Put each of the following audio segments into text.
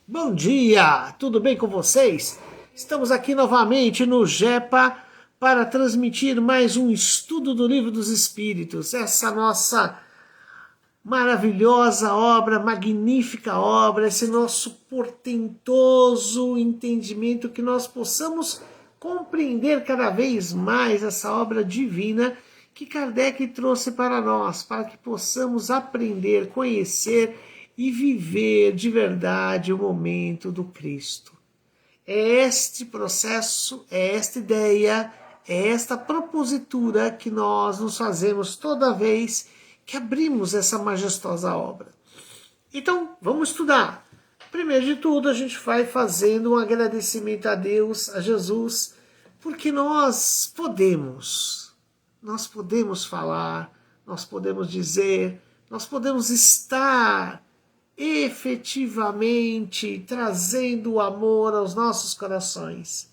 Bom dia, tudo bem com vocês? Estamos aqui novamente no JEPA para transmitir mais um estudo do Livro dos Espíritos, essa nossa maravilhosa obra, magnífica obra, esse nosso portentoso entendimento, que nós possamos compreender cada vez mais essa obra divina que Kardec trouxe para nós, para que possamos aprender, conhecer e viver de verdade o momento do Cristo. É este processo, é esta ideia, é esta propositura que nós nos fazemos toda vez que abrimos essa majestosa obra. Então, vamos estudar. Primeiro de tudo, a gente vai fazendo um agradecimento a Deus, a Jesus, porque nós podemos falar, nós podemos dizer, nós podemos estar efetivamente trazendo o amor aos nossos corações.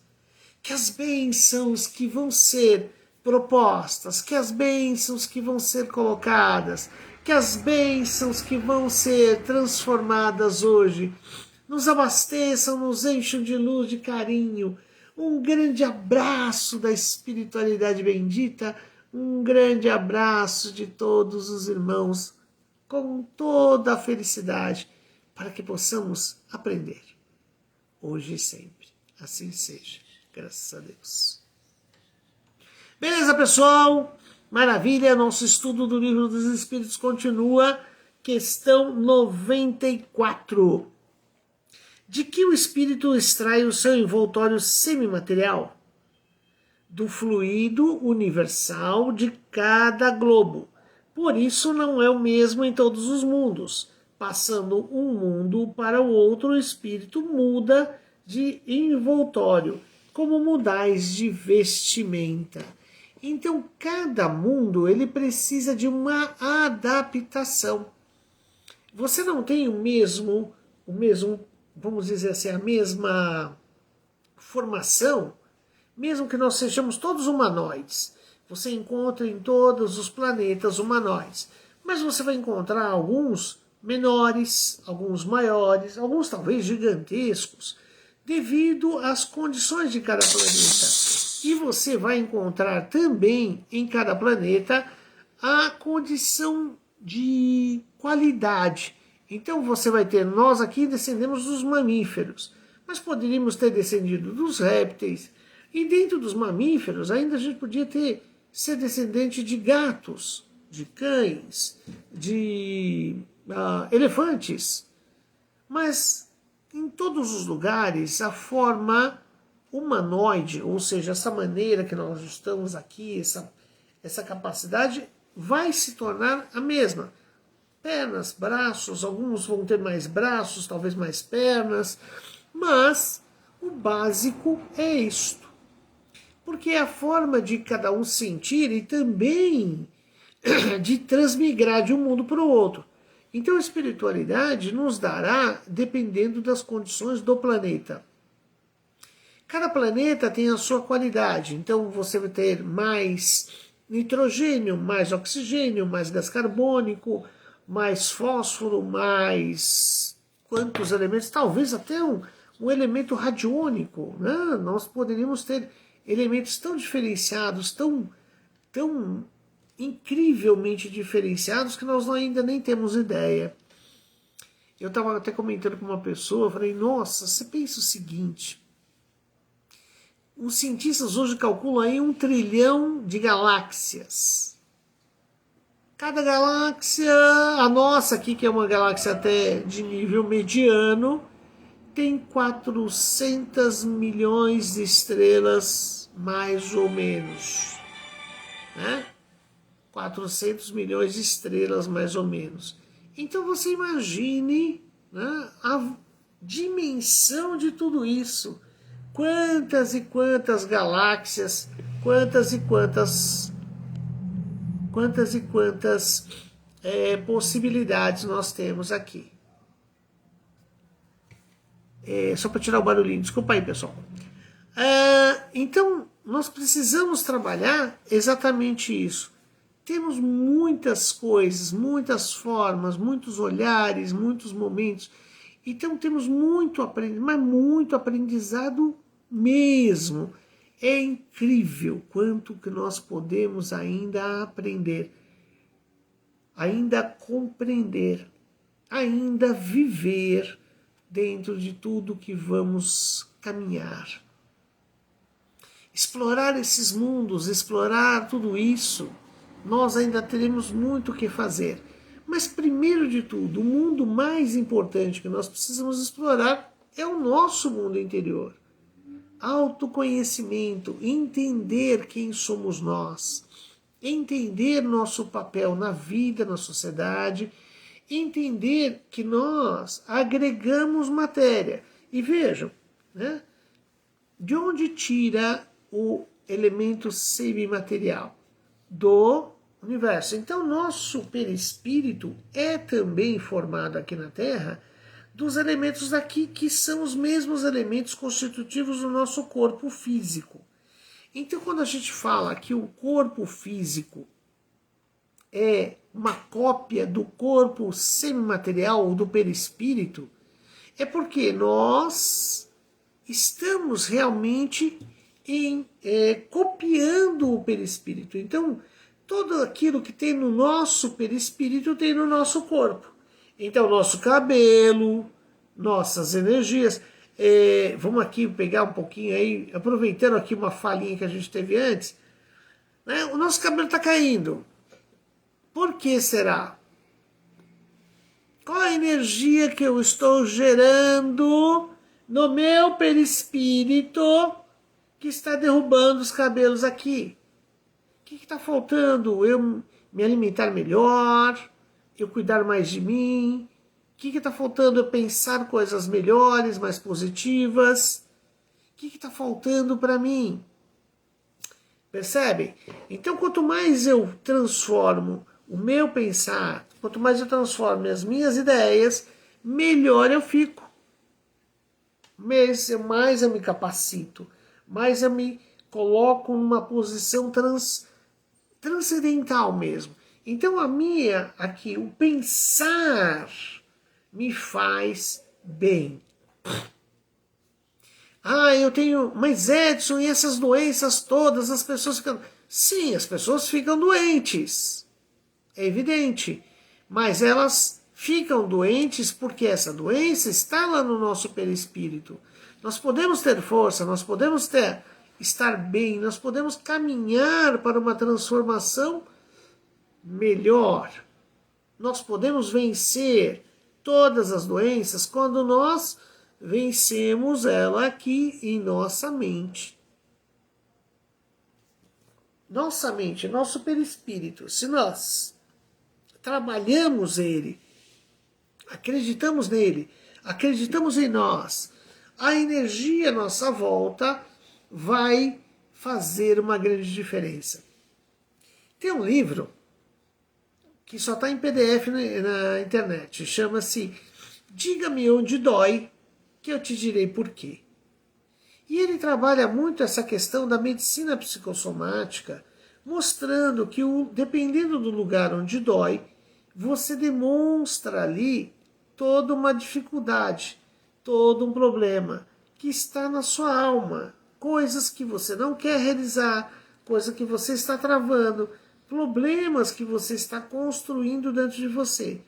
Que as bênçãos que vão ser propostas, que as bênçãos que vão ser colocadas, que as bênçãos que vão ser transformadas hoje nos abasteçam, nos encham de luz, de carinho. Um grande abraço da espiritualidade bendita, um grande abraço de todos os irmãos, com toda a felicidade, para que possamos aprender, hoje e sempre. Assim seja, graças a Deus. Beleza, pessoal? Maravilha, nosso estudo do Livro dos Espíritos continua. Questão 94. De que o espírito extrai o seu envoltório semimaterial? Do fluido universal de cada globo. Por isso não é o mesmo em todos os mundos. Passando um mundo para o outro, o espírito muda de envoltório, como mudais de vestimenta. Então, cada mundo ele precisa de uma adaptação. Você não tem o mesmo, vamos dizer assim, a mesma formação, mesmo que nós sejamos todos humanoides. Você encontra em todos os planetas humanoides, mas você vai encontrar alguns menores, alguns maiores, alguns talvez gigantescos, devido às condições de cada planeta. E você vai encontrar também em cada planeta a condição de qualidade. Então você vai ter, nós aqui descendemos dos mamíferos, mas poderíamos ter descendido dos répteis, e dentro dos mamíferos ainda a gente podia ser descendente de gatos, de cães, de elefantes. Mas em todos os lugares a humanoide, ou seja, essa maneira que nós estamos aqui, essa capacidade vai se tornar a mesma. Pernas, braços, alguns vão ter mais braços, talvez mais pernas, mas o básico é isto. Porque é a forma de cada um sentir e também de transmigrar de um mundo para o outro. Então a espiritualidade nos dará dependendo das condições do planeta. Cada planeta tem a sua qualidade, então você vai ter mais nitrogênio, mais oxigênio, mais gás carbônico, mais fósforo, mais quantos elementos, talvez até um elemento radiônico, né? Nós poderíamos ter elementos tão diferenciados, tão incrivelmente diferenciados, que nós ainda nem temos ideia. Eu estava até comentando com uma pessoa, falei, nossa, você pensa o seguinte, os cientistas hoje calculam aí 1 trilhão de galáxias. Cada galáxia, a nossa aqui, que é uma galáxia até de nível mediano, tem 400 milhões de estrelas, mais ou menos. Né? 400 milhões de estrelas, mais ou menos. Então você imagine, né, a dimensão de tudo isso. Quantas e quantas galáxias, quantas e quantas possibilidades nós temos aqui. Só para tirar o barulhinho, desculpa aí, pessoal. Então, nós precisamos trabalhar exatamente isso. Temos muitas coisas, muitas formas, muitos olhares, muitos momentos. Então temos muito aprendizado, mas muito aprendizado mesmo. É incrível quanto que nós podemos ainda aprender, ainda compreender, ainda viver dentro de tudo que vamos caminhar. Explorar esses mundos, explorar tudo isso, nós ainda teremos muito o que fazer. Mas primeiro de tudo, o mundo mais importante que nós precisamos explorar é o nosso mundo interior. Autoconhecimento, entender quem somos nós, entender nosso papel na vida, na sociedade, entender que nós agregamos matéria. E vejam, né, de onde tira o elemento semimaterial? Do universo. Então, nosso perispírito é também formado aqui na Terra dos elementos aqui que são os mesmos elementos constitutivos do nosso corpo físico. Então, quando a gente fala que o corpo físico é uma cópia do corpo semimaterial ou do perispírito, é porque nós estamos realmente copiando o perispírito. Então, tudo aquilo que tem no nosso perispírito tem no nosso corpo. Então, nosso cabelo, nossas energias. Vamos aqui pegar um pouquinho aí, aproveitando aqui uma falinha que a gente teve antes. Né? O nosso cabelo está caindo. Por que será? Qual a energia que eu estou gerando no meu perispírito que está derrubando os cabelos aqui? O que está faltando? Eu me alimentar melhor? Eu cuidar mais de mim? O que está faltando? Eu pensar coisas melhores, mais positivas? O que está faltando para mim? Percebem? Então, quanto mais eu transformo o meu pensar, quanto mais eu transformo as minhas ideias, melhor eu fico. Mais eu me capacito, mais eu me coloco numa posição transcendental mesmo. Então aqui, o pensar me faz bem. Eu tenho, mas Edson, e essas doenças todas, as pessoas ficam... Sim, as pessoas ficam doentes, é evidente, mas elas ficam doentes porque essa doença está lá no nosso perispírito. Nós podemos ter força, nós podemos estar bem, nós podemos caminhar para uma transformação melhor. Nós podemos vencer todas as doenças quando nós vencemos ela aqui em nossa mente. Nossa mente, nosso perispírito, se nós trabalhamos ele, acreditamos nele, acreditamos em nós, a energia à nossa volta vai fazer uma grande diferença. Tem um livro que só está em PDF na internet, chama-se Diga-me Onde Dói, que eu te direi por quê. E ele trabalha muito essa questão da medicina psicossomática, mostrando que dependendo do lugar onde dói, você demonstra ali toda uma dificuldade, todo um problema que está na sua alma, coisas que você não quer realizar, coisas que você está travando, problemas que você está construindo dentro de você.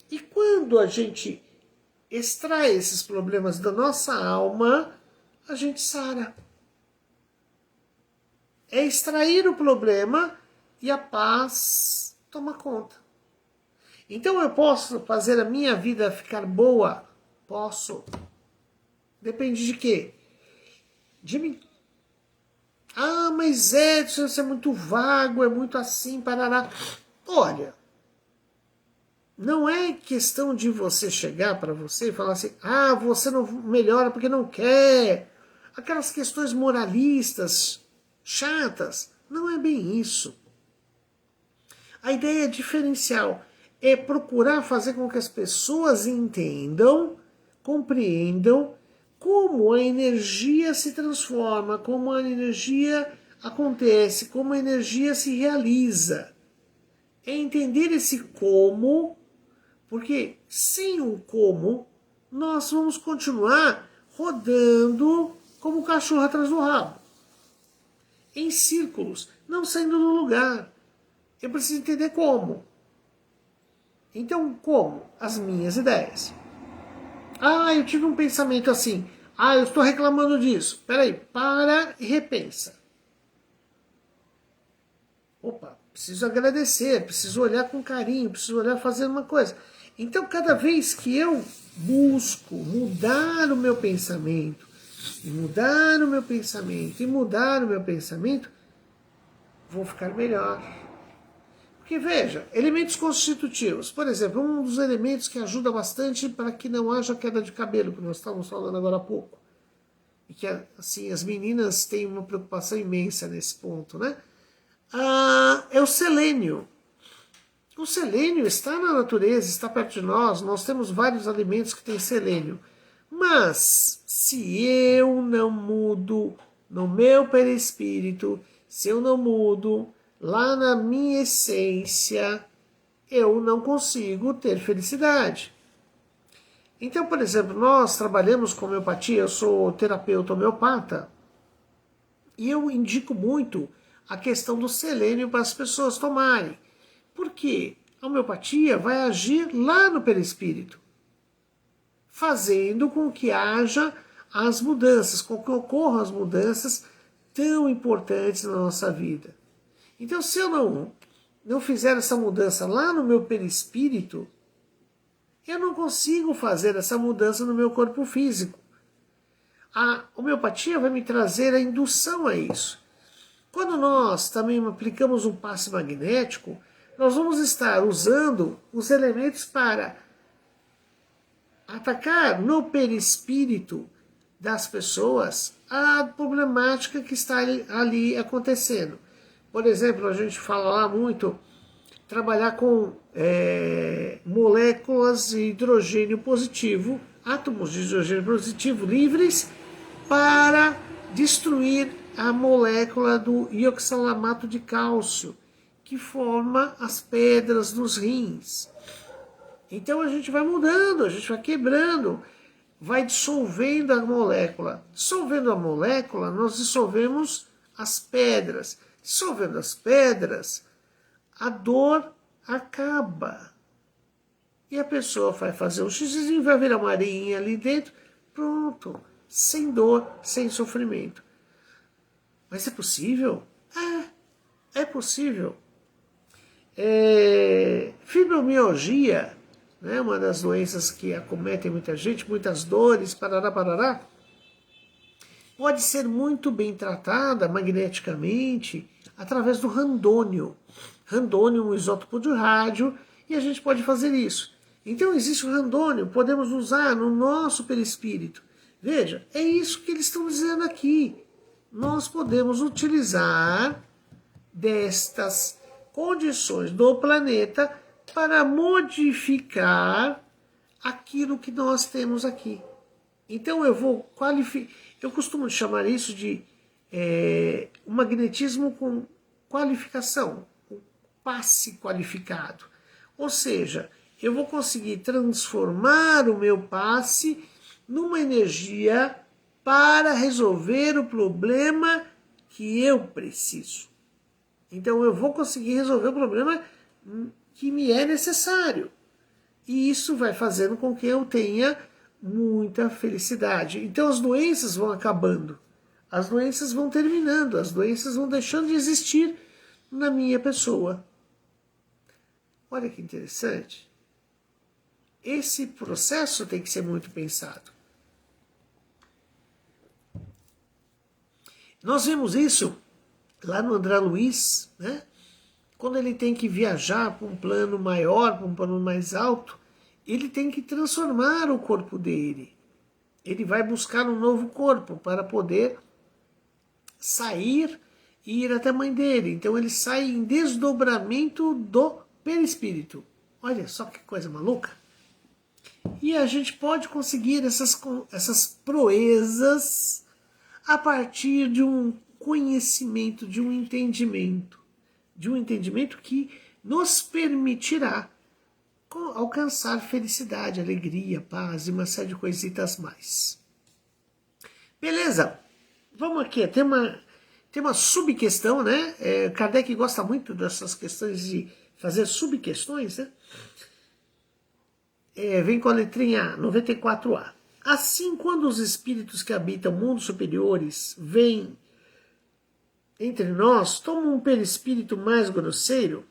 E quando a gente extrai esses problemas da nossa alma, a gente sara. É extrair o problema e a paz toma conta. Então eu posso fazer a minha vida ficar boa? Posso. Depende de quê? De mim. Mas Edson, isso é muito vago, é muito assim, parará. Olha, não é questão de você chegar para você e falar assim, você não melhora porque não quer. Aquelas questões moralistas, chatas, não é bem isso. A ideia diferencial é procurar fazer com que as pessoas entendam, compreendam como a energia se transforma, como a energia acontece, como a energia se realiza. É entender esse como, porque sem um como, nós vamos continuar rodando como o cachorro atrás do rabo, em círculos, não saindo do lugar. Eu preciso entender como. Então, como? As minhas ideias. Ah, eu tive um pensamento assim. Ah, eu estou reclamando disso. Peraí, para e repensa. Opa, preciso agradecer, preciso olhar com carinho, preciso olhar fazendo uma coisa. Então, cada vez que eu busco mudar o meu pensamento, e mudar o meu pensamento, e mudar o meu pensamento, vou ficar melhor. Porque veja, elementos constitutivos, por exemplo, um dos elementos que ajuda bastante para que não haja queda de cabelo, que nós estávamos falando agora há pouco, e que assim as meninas têm uma preocupação imensa nesse ponto, né? É o selênio. O selênio está na natureza, está perto de nós, nós temos vários alimentos que têm selênio. Mas se eu não mudo no meu perispírito, se eu não mudo lá na minha essência, eu não consigo ter felicidade. Então, por exemplo, nós trabalhamos com homeopatia, eu sou terapeuta homeopata, e eu indico muito a questão do selênio para as pessoas tomarem. Por quê? A homeopatia vai agir lá no perispírito, fazendo com que haja as mudanças, com que ocorram as mudanças tão importantes na nossa vida. Então, se eu não fizer essa mudança lá no meu perispírito, eu não consigo fazer essa mudança no meu corpo físico. A homeopatia vai me trazer a indução a isso. Quando nós também aplicamos um passe magnético, nós vamos estar usando os elementos para atacar no perispírito das pessoas a problemática que está ali acontecendo. Por exemplo, a gente fala lá muito, trabalhar com moléculas de hidrogênio positivo, átomos de hidrogênio positivo livres, para destruir a molécula do ioxalamato de cálcio, que forma as pedras nos rins. Então a gente vai mudando, a gente vai quebrando, vai dissolvendo a molécula. Dissolvendo a molécula, nós dissolvemos as pedras. Dissolvendo as pedras, a dor acaba. E a pessoa vai fazer um xixizinho, vai virar uma areinha ali dentro, pronto, sem dor, sem sofrimento. Mas é possível? É possível. Fibromialgia, né, uma das doenças que acometem muita gente, muitas dores, parará, parará, pode ser muito bem tratada magneticamente através do randônio. Randônio é um isótopo de rádio e a gente pode fazer isso. Então existe o randônio, podemos usar no nosso perispírito. Veja, é isso que eles estão dizendo aqui. Nós podemos utilizar destas condições do planeta para modificar aquilo que nós temos aqui. Então eu vou qualificar, eu costumo chamar isso de o magnetismo com qualificação, o passe qualificado. Ou seja, eu vou conseguir transformar o meu passe numa energia para resolver o problema que eu preciso. Então eu vou conseguir resolver o problema que me é necessário. E isso vai fazendo com que eu tenha muita felicidade. Então as doenças vão acabando, as doenças vão terminando, as doenças vão deixando de existir na minha pessoa. Olha que interessante. Esse processo tem que ser muito pensado. Nós vemos isso lá no André Luiz, né? Quando ele tem que viajar para um plano maior, para um plano mais alto, ele tem que transformar o corpo dele. Ele vai buscar um novo corpo para poder sair e ir até a mãe dele. Então ele sai em desdobramento do perispírito. Olha só que coisa maluca. E a gente pode conseguir essas proezas a partir de um conhecimento, de um entendimento que nos permitirá alcançar felicidade, alegria, paz e uma série de coisitas mais. Beleza, vamos aqui, tem uma subquestão, né? Kardec gosta muito dessas questões de fazer subquestões, né? Vem com a letrinha 94A. Assim, quando os espíritos que habitam mundos superiores vêm entre nós, tomam um perispírito mais grosseiro,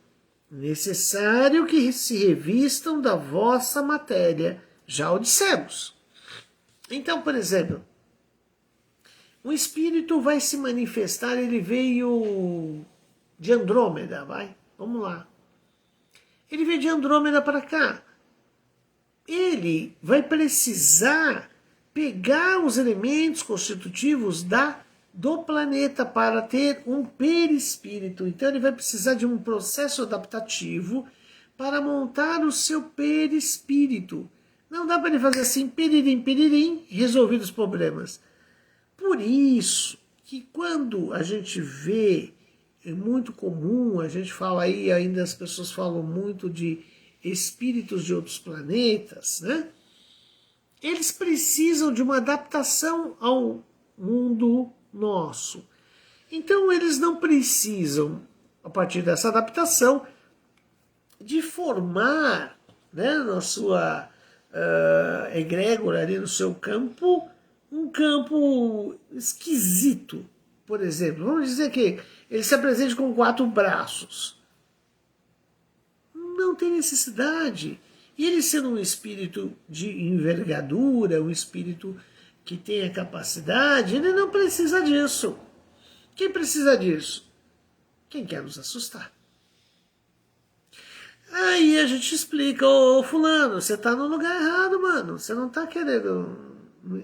necessário que se revistam da vossa matéria. Já o dissemos. Então, por exemplo, um espírito vai se manifestar, ele veio de Andrômeda, vai? Vamos lá. Ele veio de Andrômeda para cá. Ele vai precisar pegar os elementos constitutivos do planeta para ter um perispírito. Então ele vai precisar de um processo adaptativo para montar o seu perispírito. Não dá para ele fazer assim, piririm, piririm, resolvidos os problemas. Por isso que quando a gente vê, é muito comum, a gente fala aí, ainda as pessoas falam muito de espíritos de outros planetas, né? Eles precisam de uma adaptação ao mundo nosso. Então eles não precisam, a partir dessa adaptação, de formar, né, na sua egrégora, ali no seu campo, um campo esquisito. Por exemplo, vamos dizer que ele se apresente com 4 braços. Não tem necessidade. E ele sendo um espírito de envergadura, um espírito que tem a capacidade, ele não precisa disso. Quem precisa disso? Quem quer nos assustar. Aí a gente explica, ô fulano, você tá no lugar errado, mano. Você não tá querendo...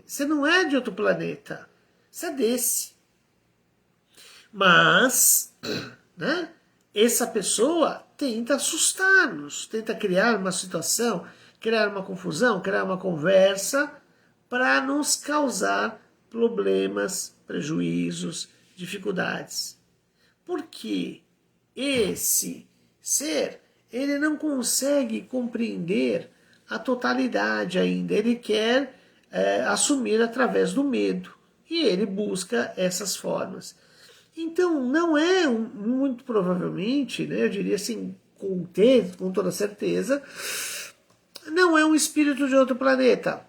Você não é de outro planeta. Você é desse. Mas, né, essa pessoa tenta assustar-nos, tenta criar uma situação, criar uma confusão, criar uma conversa para nos causar problemas, prejuízos, dificuldades. Porque esse ser, ele não consegue compreender a totalidade ainda. Ele quer assumir através do medo. E ele busca essas formas. Então, não é, muito provavelmente, né, eu diria assim, com toda certeza, não é um espírito de outro planeta,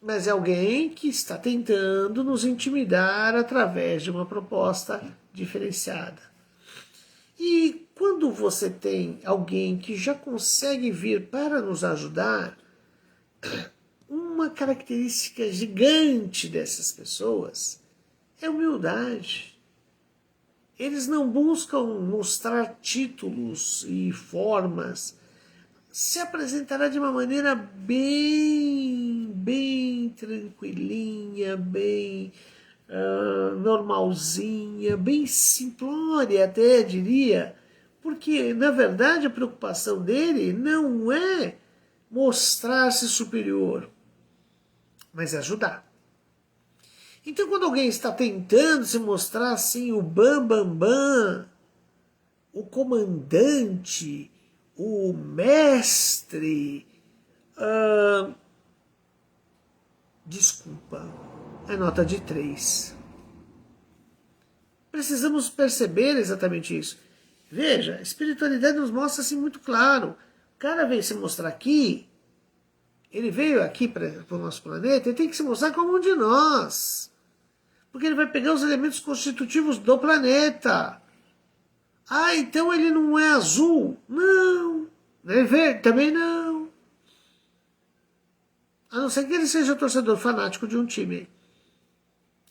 mas é alguém que está tentando nos intimidar através de uma proposta diferenciada. E quando você tem alguém que já consegue vir para nos ajudar, uma característica gigante dessas pessoas é humildade. Eles não buscam mostrar títulos e formas. Se apresentará de uma maneira bem tranquilinha, bem normalzinha, bem simplória até, diria. Porque, na verdade, a preocupação dele não é mostrar-se superior, mas ajudar. Então, quando alguém está tentando se mostrar assim, o bam, o comandante, o mestre, desculpa, é nota de 3. Precisamos perceber exatamente isso. Veja, a espiritualidade nos mostra assim muito claro. O cara veio se mostrar aqui, ele veio aqui para o nosso planeta, ele tem que se mostrar como um de nós. Porque ele vai pegar os elementos constitutivos do planeta. Ah, então ele não é azul? Não. Não é verde? Também não. A não ser que ele seja torcedor fanático de um time.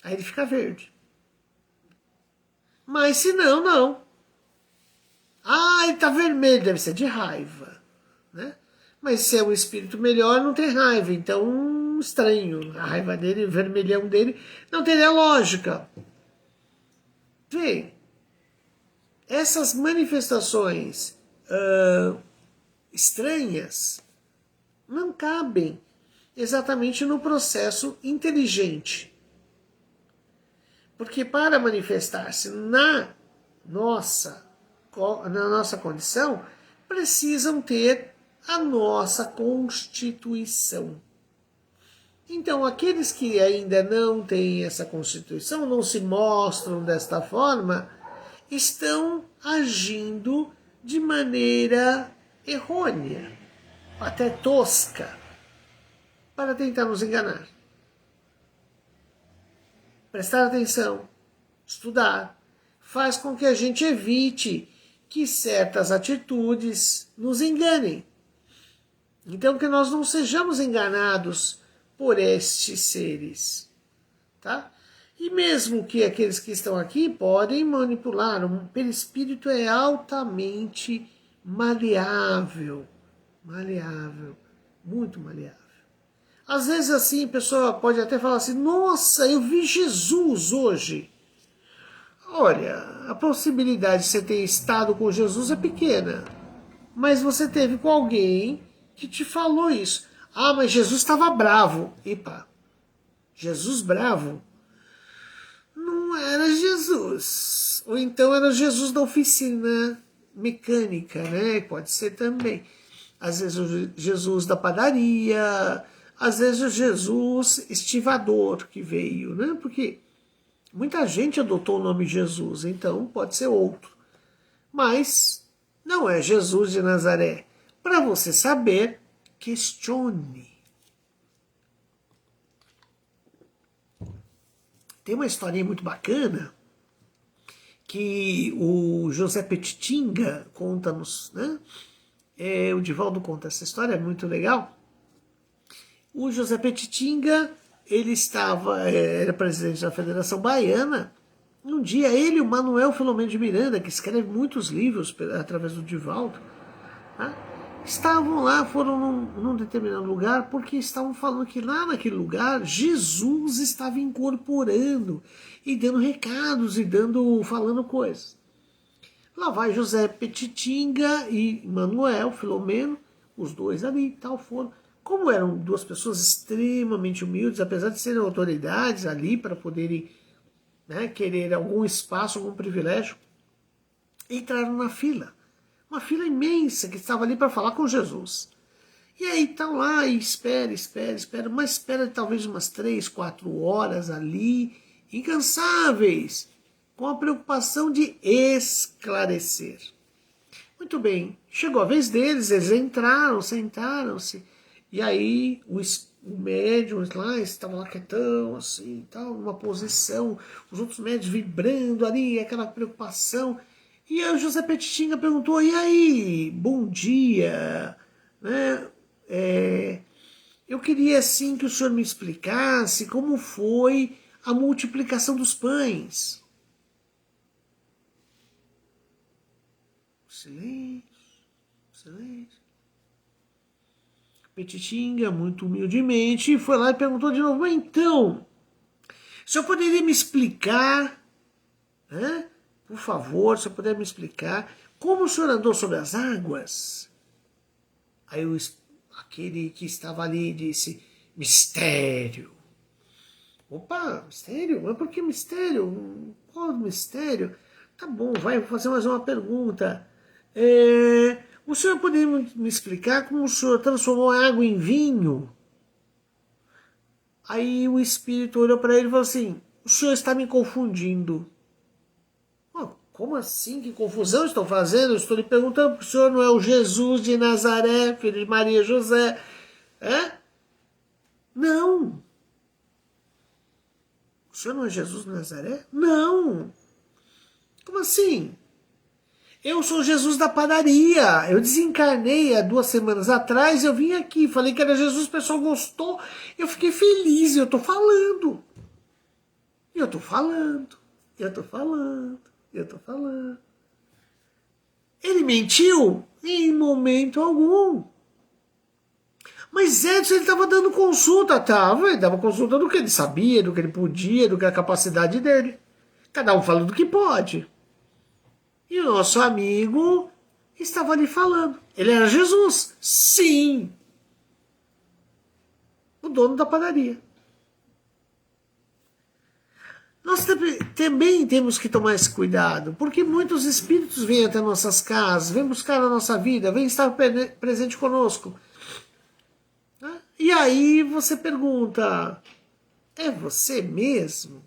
Aí ele fica verde. Mas se não, não. Ah, ele tá vermelho, deve ser de raiva, né? Mas se é um espírito melhor, não tem raiva. Então, estranho. A raiva dele, o vermelhão dele, não teria lógica. Vê, essas manifestações estranhas não cabem exatamente no processo inteligente. Porque para manifestar-se na nossa condição, precisam ter a nossa Constituição. Então, aqueles que ainda não têm essa Constituição, não se mostram desta forma, estão agindo de maneira errônea, até tosca, para tentar nos enganar. Prestar atenção, estudar, faz com que a gente evite que certas atitudes nos enganem. Então, que nós não sejamos enganados por estes seres, tá? E mesmo que aqueles que estão aqui podem manipular, o perispírito é altamente maleável, muito maleável. Às vezes assim, a pessoa pode até falar assim, nossa, eu vi Jesus hoje. Olha, a possibilidade de você ter estado com Jesus é pequena, mas você teve com alguém que te falou isso. Ah, mas Jesus estava bravo. Epa, Jesus bravo? Não era Jesus. Ou então era Jesus da oficina mecânica, né? Pode ser também. Às vezes o Jesus da padaria, às vezes o Jesus estivador que veio, né? Porque muita gente adotou o nome Jesus, então pode ser outro. Mas não é Jesus de Nazaré. Para você saber, questione. Tem uma historinha muito bacana que o José Petitinga conta-nos, né? O Divaldo conta essa história, é muito legal. O José Petitinga, ele era presidente da Federação Baiana. Um dia ele e o Manuel Filomeno de Miranda, que escreve muitos livros através do Divaldo, tá? Estavam lá, foram num determinado lugar, porque estavam falando que lá naquele lugar Jesus estava incorporando e dando recados e falando coisas. Lá vai José Petitinga e Manuel Filomeno, os dois ali e tal foram. Como eram duas pessoas extremamente humildes, apesar de serem autoridades ali para poderem, né, querer algum espaço, algum privilégio, entraram na fila. Uma fila imensa que estava ali para falar com Jesus. E aí estão lá e espera, mas espera talvez umas 3, 4 horas ali, incansáveis, com a preocupação de esclarecer. Muito bem, chegou a vez deles, eles entraram, sentaram-se, e aí o médium lá estava lá quietão, assim, tal, numa posição, os outros médios vibrando ali, aquela preocupação. E aí o José Petitinga perguntou, e aí, bom dia, né? Eu queria assim que o senhor me explicasse como foi a multiplicação dos pães. Silêncio. Petitinga, muito humildemente, foi lá e perguntou de novo, mas então, o senhor poderia me explicar, né? Por favor, se puder me explicar como o senhor andou sobre as águas? Aí aquele que estava ali disse, mistério. Opa, mistério? Mas por que mistério? Qual mistério? Tá bom, vou fazer mais uma pergunta. O senhor poderia me explicar como o senhor transformou a água em vinho? Aí o espírito olhou para ele e falou assim, o senhor está me confundindo. Como assim? Que confusão estou fazendo? Eu estou lhe perguntando porque o senhor não é o Jesus de Nazaré, filho de Maria e José. Não. O senhor não é Jesus de Nazaré? Não. Como assim? Eu sou Jesus da padaria. Eu desencarnei há 2 semanas atrás, eu vim aqui, falei que era Jesus, o pessoal gostou, eu fiquei feliz, eu estou falando. Ele mentiu? Em momento algum. Mas Edson, ele estava dando consulta, ele dava consulta do que ele sabia, do que ele podia, do que a capacidade dele. Cada um fala do que pode. E o nosso amigo estava ali falando. Ele era Jesus? Sim. O dono da padaria. Nós nós também temos que tomar esse cuidado, porque muitos espíritos vêm até nossas casas, vêm buscar a nossa vida, vêm estar presente conosco. E aí você pergunta, é você mesmo?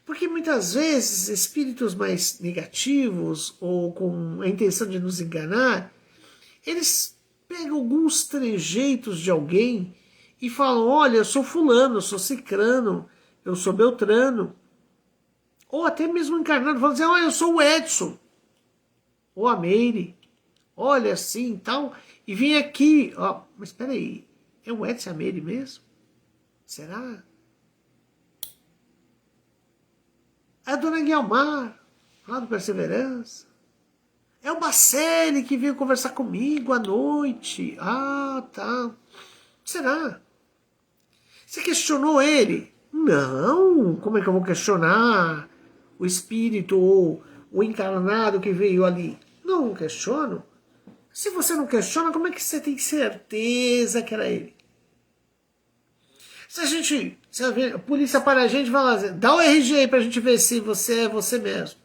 Porque muitas vezes espíritos mais negativos ou com a intenção de nos enganar, eles pegam alguns trejeitos de alguém e falam, olha, eu sou fulano, eu sou cicrano, eu sou beltrano. Ou até mesmo encarnado, falam assim, olha, eu sou o Edson, ou a Meire, olha assim, tal, e vem aqui, ó, mas espera aí, é o Edson e a Meire mesmo? Será? É a dona Guiomar, lá do Perseverança. É o Bacelli que veio conversar comigo à noite. Ah, tá. Será? Você questionou ele? Não, como é que eu vou questionar o espírito ou o encarnado que veio ali? Não questiono. Se você não questiona, como é que você tem certeza que era ele? Se a polícia para a gente e fala assim, dá o RG aí pra gente ver se você é você mesmo.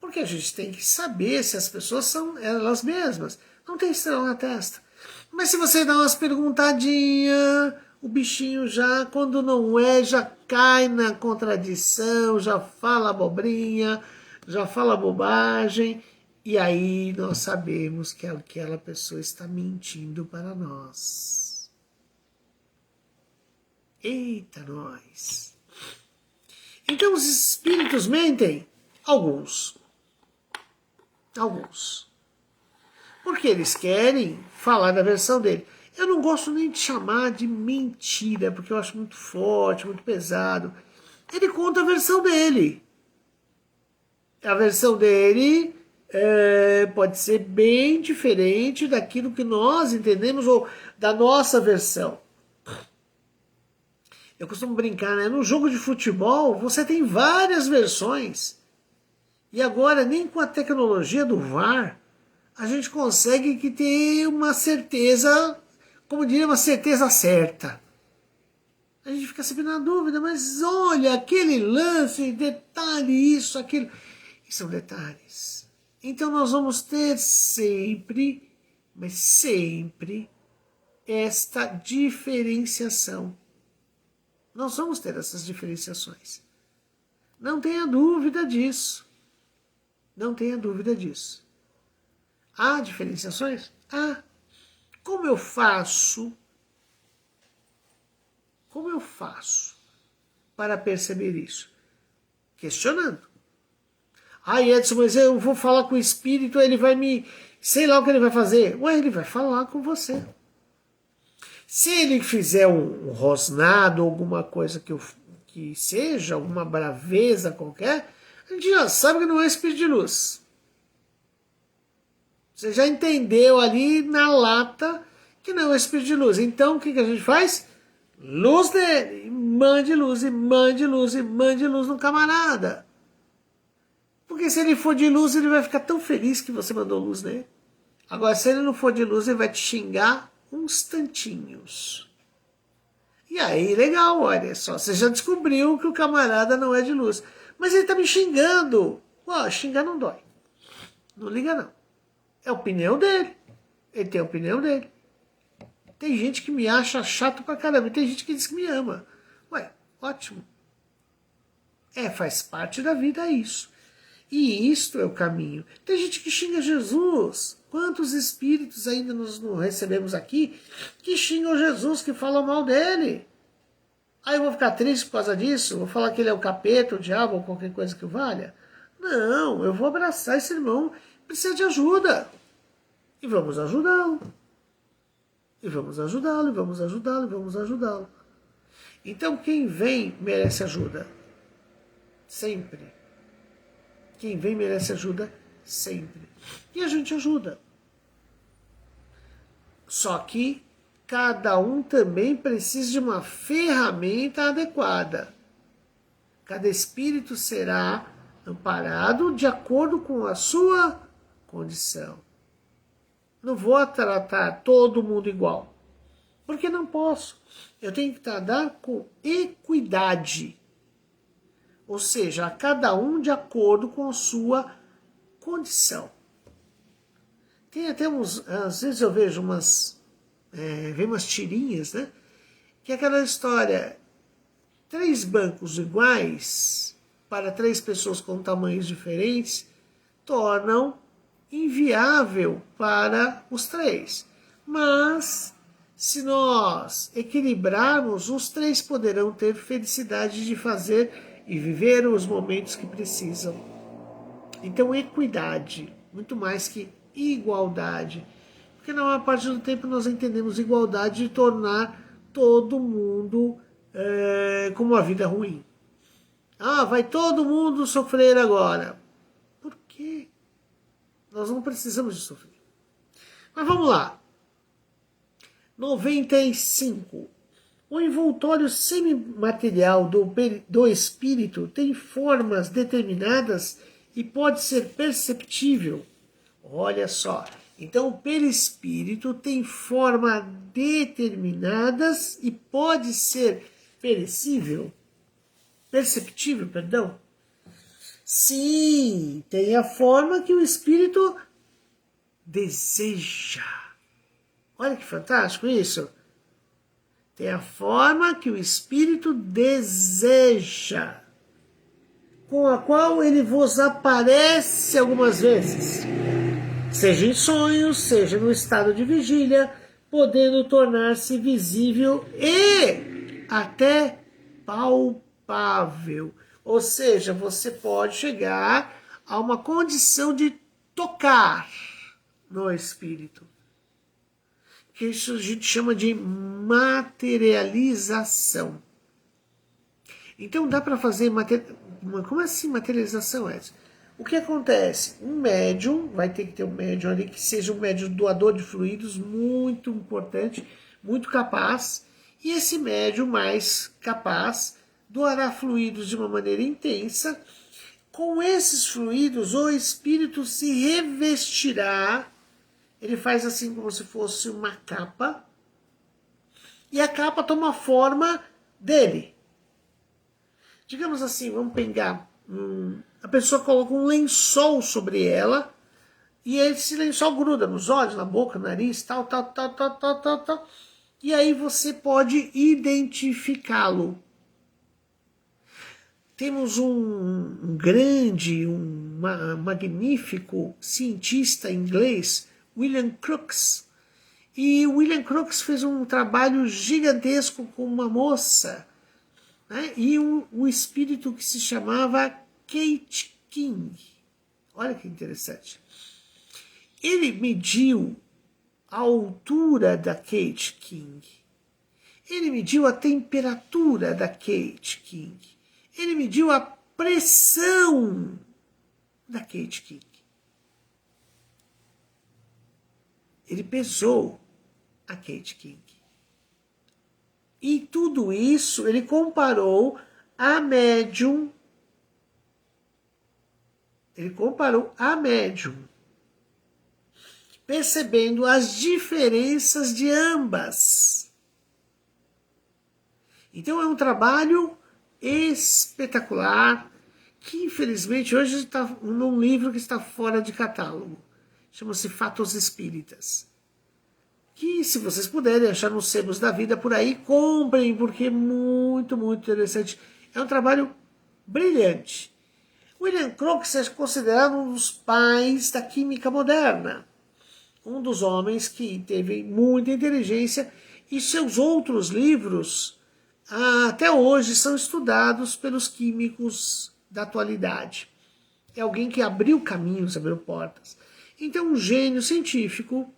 Porque a gente tem que saber se as pessoas são elas mesmas. Não tem estrela na testa. Mas se você dá umas perguntadinhas, o bichinho já, quando não é, já cai na contradição, já fala abobrinha, já fala bobagem. E aí nós sabemos que aquela pessoa está mentindo para nós. Eita, nós! Então os espíritos mentem? Alguns. Alguns. Porque eles querem falar da versão dele. Eu não gosto nem de chamar de mentira, porque eu acho muito forte, muito pesado. Ele conta a versão dele. A versão dele pode ser bem diferente daquilo que nós entendemos ou da nossa versão. Eu costumo brincar, né? No jogo de futebol você tem várias versões. E agora, nem com a tecnologia do VAR, a gente consegue que ter uma certeza, como diria, uma certeza certa. A gente fica sempre na dúvida, mas olha, aquele lance, detalhe, isso, aquilo. E são detalhes. Então nós vamos ter sempre, mas sempre, esta diferenciação. Nós vamos ter essas diferenciações. Não tenha dúvida disso. Não tenha dúvida disso. Há diferenciações? Há. Como eu faço? Como eu faço para perceber isso? Questionando. Edson, mas eu vou falar com o espírito, ele vai me... Sei lá o que ele vai fazer. Ué, ele vai falar com você. Se ele fizer um rosnado, alguma coisa que seja, alguma braveza qualquer, a gente já sabe que não é espírito de luz. Você já entendeu ali na lata que não é espírito de luz. Então o que a gente faz? Luz nele. Mande luz, e mande luz, e mande luz no camarada. Porque se ele for de luz, ele vai ficar tão feliz que você mandou luz nele. Agora, se ele não for de luz, ele vai te xingar uns tantinhos. E aí, legal, olha só, você já descobriu que o camarada não é de luz. Mas ele tá me xingando. Xingar não dói. Não liga não. É a opinião dele. Ele tem a opinião dele. Tem gente que me acha chato pra caramba. E tem gente que diz que me ama. Ótimo. Faz parte da vida isso. E isto é o caminho. Tem gente que xinga Jesus. Quantos espíritos ainda nós não recebemos aqui que xingam Jesus, que falam mal dele? Aí eu vou ficar triste por causa disso? Vou falar que ele é o capeta, o diabo ou qualquer coisa que valha? Não, eu vou abraçar esse irmão. Precisa de ajuda. E vamos ajudá-lo. E vamos ajudá-lo, e vamos ajudá-lo, e vamos ajudá-lo. Então quem vem merece ajuda. Sempre. Quem vem merece ajuda sempre. E a gente ajuda. Só que cada um também precisa de uma ferramenta adequada. Cada espírito será amparado de acordo com a sua condição. Não vou tratar todo mundo igual. Porque não posso. Eu tenho que tratar com equidade. ou seja, a cada um de acordo com a sua condição. Tem até às vezes eu vejo umas tirinhas, né? Que é aquela história, 3 bancos iguais para 3 pessoas com tamanhos diferentes tornam inviável para os 3. Mas, se nós equilibrarmos, os 3 poderão ter felicidade de fazer e viver os momentos que precisam. Então, equidade, muito mais que igualdade. Porque na maior parte do tempo nós entendemos igualdade de tornar todo mundo com uma vida ruim. Ah, vai todo mundo sofrer agora. Por quê? Nós não precisamos de sofrer. Mas vamos lá. 95. O envoltório semimaterial do espírito tem formas determinadas e pode ser perceptível. Olha só. Então, o perispírito tem formas determinadas e pode ser perceptível, perdão. Sim, tem a forma que o espírito deseja. Olha que fantástico isso. Tem a forma que o espírito deseja, com a qual ele vos aparece algumas vezes, seja em sonhos, seja no estado de vigília, podendo tornar-se visível e até palpável. Ou seja, você pode chegar a uma condição de tocar no espírito, que isso a gente chama de materialização. Então dá para fazer como assim materialização, Edson? O que acontece? Um médium, vai ter que ter um médium ali que seja um médium doador de fluidos, muito importante, muito capaz, e esse médium mais capaz doará fluidos de uma maneira intensa. Com esses fluidos, o espírito se revestirá. Ele faz assim como se fosse uma capa, e a capa toma a forma dele. Digamos assim, vamos pegar, a pessoa coloca um lençol sobre ela, e esse lençol gruda nos olhos, na boca, no nariz, tal, e aí você pode identificá-lo. Temos um magnífico cientista inglês, William Crookes. E o William Crookes fez um trabalho gigantesco com uma moça, né? E um espírito que se chamava Kate King. Olha que interessante. Ele mediu a altura da Kate King. Ele mediu a temperatura da Kate King. Ele mediu a pressão da Kate King. Ele pesou a Kate King. E tudo isso ele comparou a médium. Ele comparou a médium, percebendo as diferenças de ambas. Então é um trabalho espetacular, que infelizmente hoje está num livro que está fora de catálogo. Chama-se Fatos Espíritas. Que, se vocês puderem achar nos sebos da vida por aí, comprem, porque é muito, muito interessante. É um trabalho brilhante. William Crookes é considerado um dos pais da química moderna. Um dos homens que teve muita inteligência, e seus outros livros até hoje são estudados pelos químicos da atualidade. É alguém que abriu caminhos, abriu portas. Então, um gênio científico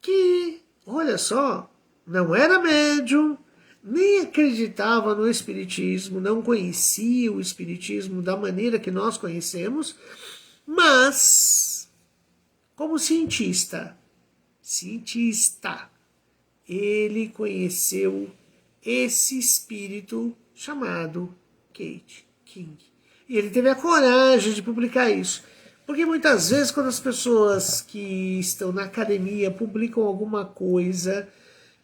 que, olha só, não era médium, nem acreditava no espiritismo, não conhecia o espiritismo da maneira que nós conhecemos, mas, como cientista, ele conheceu esse espírito chamado Kate King. E ele teve a coragem de publicar isso. Porque muitas vezes, quando as pessoas que estão na academia publicam alguma coisa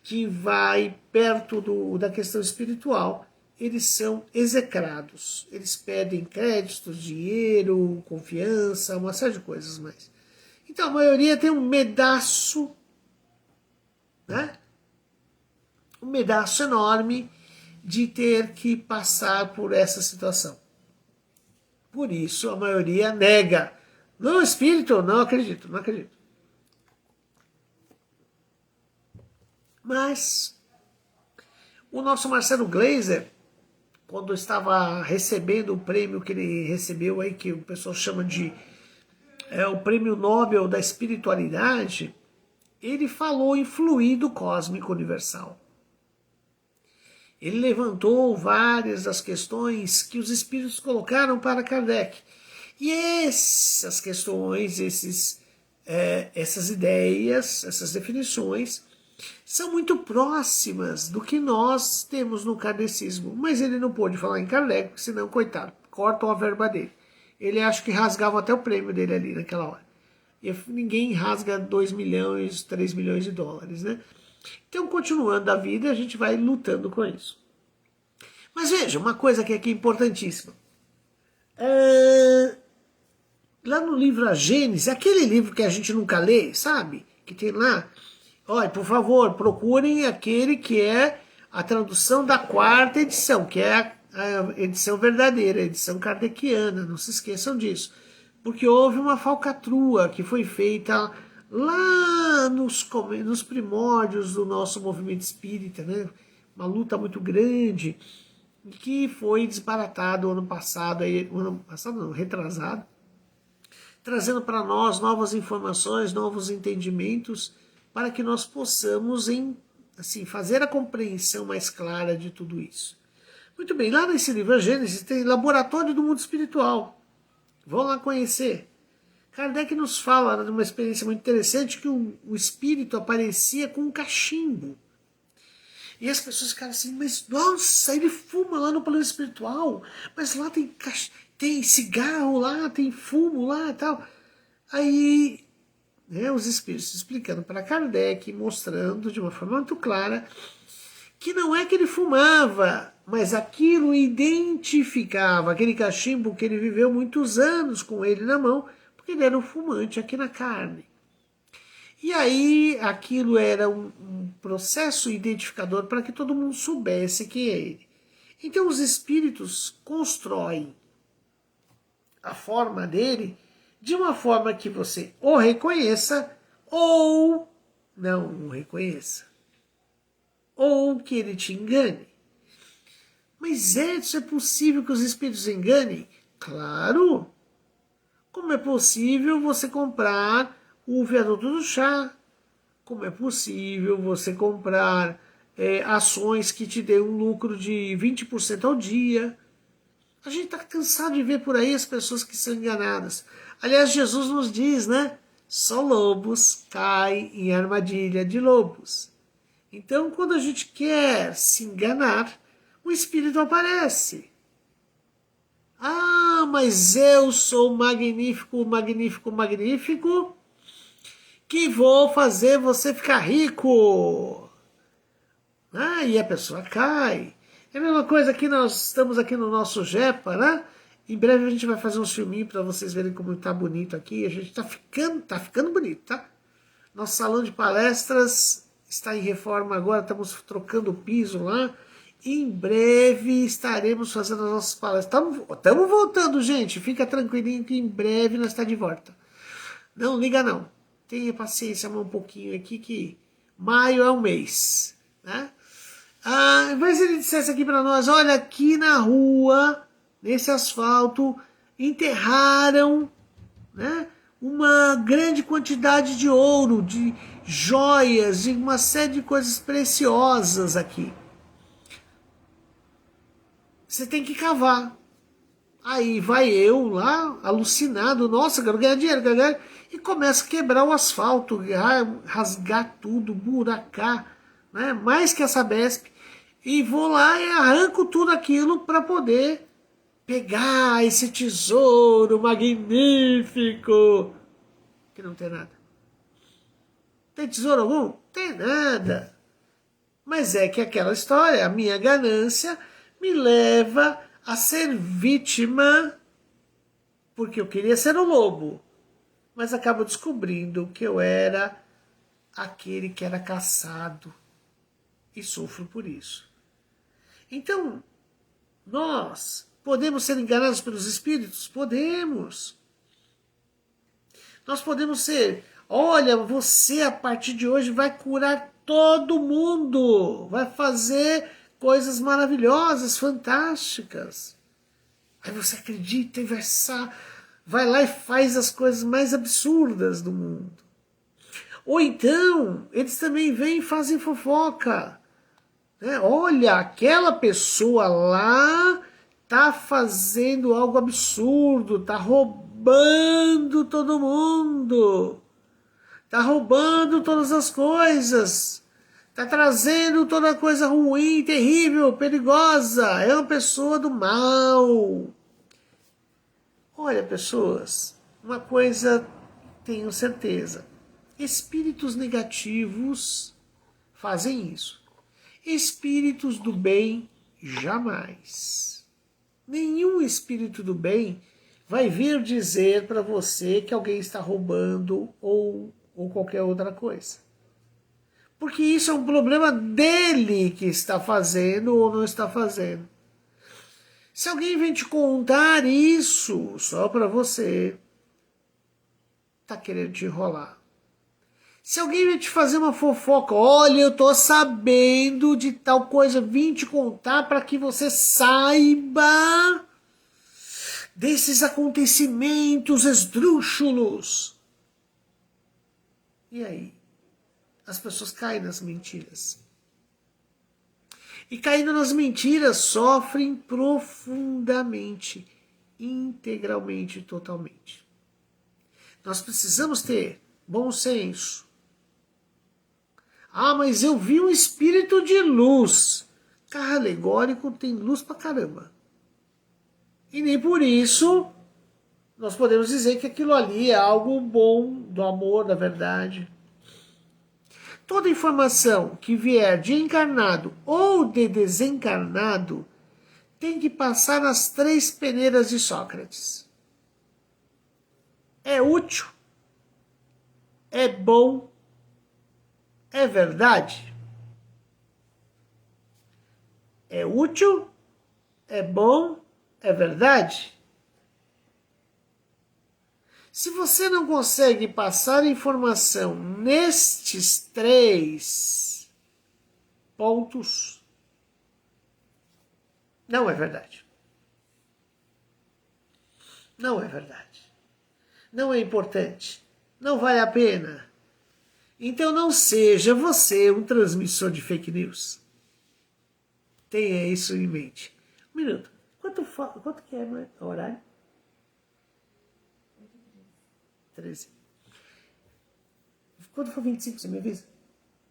que vai perto da questão espiritual, eles são execrados. Eles pedem créditos, dinheiro, confiança, uma série de coisas mais. Então a maioria tem um medaço, né? Um medaço enorme de ter que passar por essa situação. Por isso a maioria nega. Não, espírito, não acredito, não acredito. Mas o nosso Marcelo Gleiser, quando estava recebendo o prêmio que ele recebeu aí, que o pessoal chama de o prêmio Nobel da Espiritualidade, ele falou em fluido cósmico universal. Ele levantou várias das questões que os espíritos colocaram para Kardec. E essas questões, essas ideias, essas definições, são muito próximas do que nós temos no kardecismo. Mas ele não pôde falar em Kardec, porque senão, coitado, cortam a verba dele. Ele acha que rasgava até o prêmio dele ali naquela hora. E ninguém rasga 2 milhões, 3 milhões de dólares, né? Então, continuando a vida, a gente vai lutando com isso. Mas veja, uma coisa que aqui é importantíssima. Lá no livro A Gênese, aquele livro que a gente nunca lê, sabe? Que tem lá. Olha, por favor, procurem aquele que é a tradução da 4ª edição, que é a edição verdadeira, a edição kardeciana, não se esqueçam disso. Porque houve uma falcatrua que foi feita lá nos primórdios do nosso movimento espírita, né? Uma luta muito grande, que foi desbaratado ano passado, retrasado, trazendo para nós novas informações, novos entendimentos, para que nós possamos fazer a compreensão mais clara de tudo isso. Muito bem, lá nesse livro A Gênesis tem Laboratório do Mundo Espiritual. Vão lá conhecer. Kardec nos fala de uma experiência muito interessante que o espírito aparecia com um cachimbo. E as pessoas ficaram assim, mas nossa, ele fuma lá no plano espiritual, mas lá tem cigarro lá, tem fumo lá e tal. Aí, os espíritos explicando para Kardec, mostrando de uma forma muito clara, que não é que ele fumava, mas aquilo identificava, aquele cachimbo que ele viveu muitos anos com ele na mão, porque ele era um fumante aqui na carne. E aí aquilo era um processo identificador para que todo mundo soubesse que é ele. Então os espíritos constroem a forma dele de uma forma que você o reconheça ou não o reconheça. Ou que ele te engane. Mas Edson, é possível que os espíritos enganem? Claro! Como é possível você comprar o viaduto do chá? Como é possível você comprar ações que te dêem um lucro de 20% ao dia? A gente está cansado de ver por aí as pessoas que são enganadas. Aliás, Jesus nos diz, né? Só lobos caem em armadilha de lobos. Então, quando a gente quer se enganar, o espírito aparece. Ah, mas eu sou magnífico, magnífico, magnífico, que vou fazer você ficar rico. E a pessoa cai. É a mesma coisa que nós estamos aqui no nosso Jepa, né? Em breve a gente vai fazer uns filminhos para vocês verem como está bonito aqui. A gente está ficando bonito, tá? Nosso salão de palestras está em reforma agora, estamos trocando o piso lá. Em breve estaremos fazendo as nossas palestras. Estamos voltando, gente. Fica tranquilinho que em breve nós estamos de volta. Não liga não. Tenha paciência um pouquinho aqui que maio é um mês, né? Mas ele dissesse aqui para nós, olha, aqui na rua, nesse asfalto, enterraram, né, uma grande quantidade de ouro, de joias, de uma série de coisas preciosas aqui. Você tem que cavar. Aí vai eu lá, alucinado, nossa, quero ganhar dinheiro, e começa a quebrar o asfalto, rasgar tudo, buracar, né, mais que a Sabesp, e vou lá e arranco tudo aquilo para poder pegar esse tesouro magnífico, que não tem nada. Tem tesouro algum? Tem nada. Mas é que aquela história, a minha ganância me leva a ser vítima, porque eu queria ser o lobo, mas acabo descobrindo que eu era aquele que era caçado e sofro por isso. Então, nós podemos ser enganados pelos espíritos? Podemos. Nós podemos ser, olha, você a partir de hoje vai curar todo mundo, vai fazer coisas maravilhosas, fantásticas. Aí você acredita e vai lá e faz as coisas mais absurdas do mundo. Ou então, eles também vêm e fazem fofoca. Né? Olha, aquela pessoa lá tá fazendo algo absurdo, tá roubando todo mundo, tá roubando todas as coisas, tá trazendo toda coisa ruim, terrível, perigosa, é uma pessoa do mal. Olha, pessoas, uma coisa tenho certeza, espíritos negativos fazem isso. Espíritos do bem, jamais. Nenhum espírito do bem vai vir dizer para você que alguém está roubando ou qualquer outra coisa. Porque isso é um problema dele que está fazendo ou não está fazendo. Se alguém vem te contar isso só para você, está querendo te enrolar. Se alguém vem te fazer uma fofoca, olha, eu tô sabendo de tal coisa, vim te contar para que você saiba desses acontecimentos esdrúxulos. E aí? As pessoas caem nas mentiras. E caindo nas mentiras, sofrem profundamente, integralmente, totalmente. Nós precisamos ter bom senso. Ah, mas eu vi um espírito de luz. Carro alegórico tem luz pra caramba. E nem por isso nós podemos dizer que aquilo ali é algo bom, do amor, da verdade. Toda informação que vier de encarnado ou de desencarnado tem que passar nas 3 peneiras de Sócrates. É útil? É bom? É verdade? É útil? É bom? É verdade? Se você não consegue passar informação nestes 3 pontos, não é verdade. Não é verdade. Não é importante. Não vale a pena. Então não seja você um transmissor de fake news. Tenha isso em mente. Um minuto. Quanto que é o horário? 13. Quando for 25, você me avisa?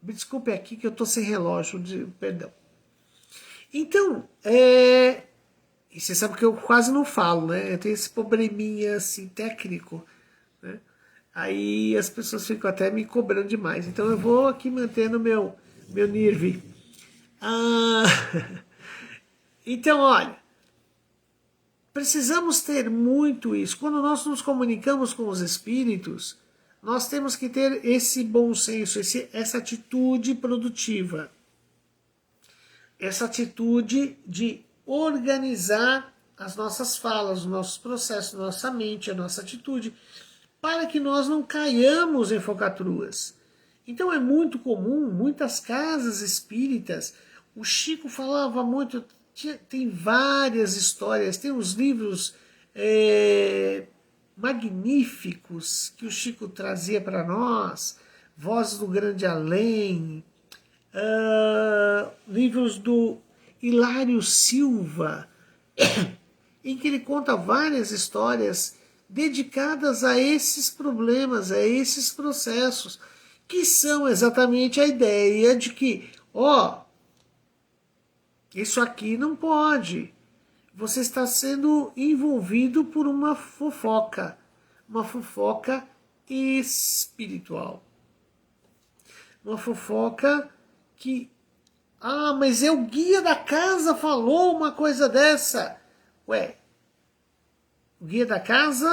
Me desculpe aqui que eu estou sem relógio, perdão. Então, e você sabe que eu quase não falo, né? Eu tenho esse probleminha assim, técnico, né? Aí as pessoas ficam até me cobrando demais. Então eu vou aqui mantendo meu nerve. Então, olha, precisamos ter muito isso. Quando nós nos comunicamos com os espíritos, nós temos que ter esse bom senso, essa atitude produtiva. Essa atitude de organizar as nossas falas, os nossos processos, nossa mente, a nossa atitude, para que nós não caiamos em falcatruas. Então é muito comum, muitas casas espíritas, o Chico falava muito, tem várias histórias, tem uns livros magníficos que o Chico trazia para nós, Vozes do Grande Além, livros do Hilário Silva, em que ele conta várias histórias dedicadas a esses problemas, a esses processos, que são exatamente a ideia de que, isso aqui não pode. Você está sendo envolvido por uma fofoca espiritual. Uma fofoca que Ah, mas é o guia da casa falou uma coisa dessa. Ué, o guia da casa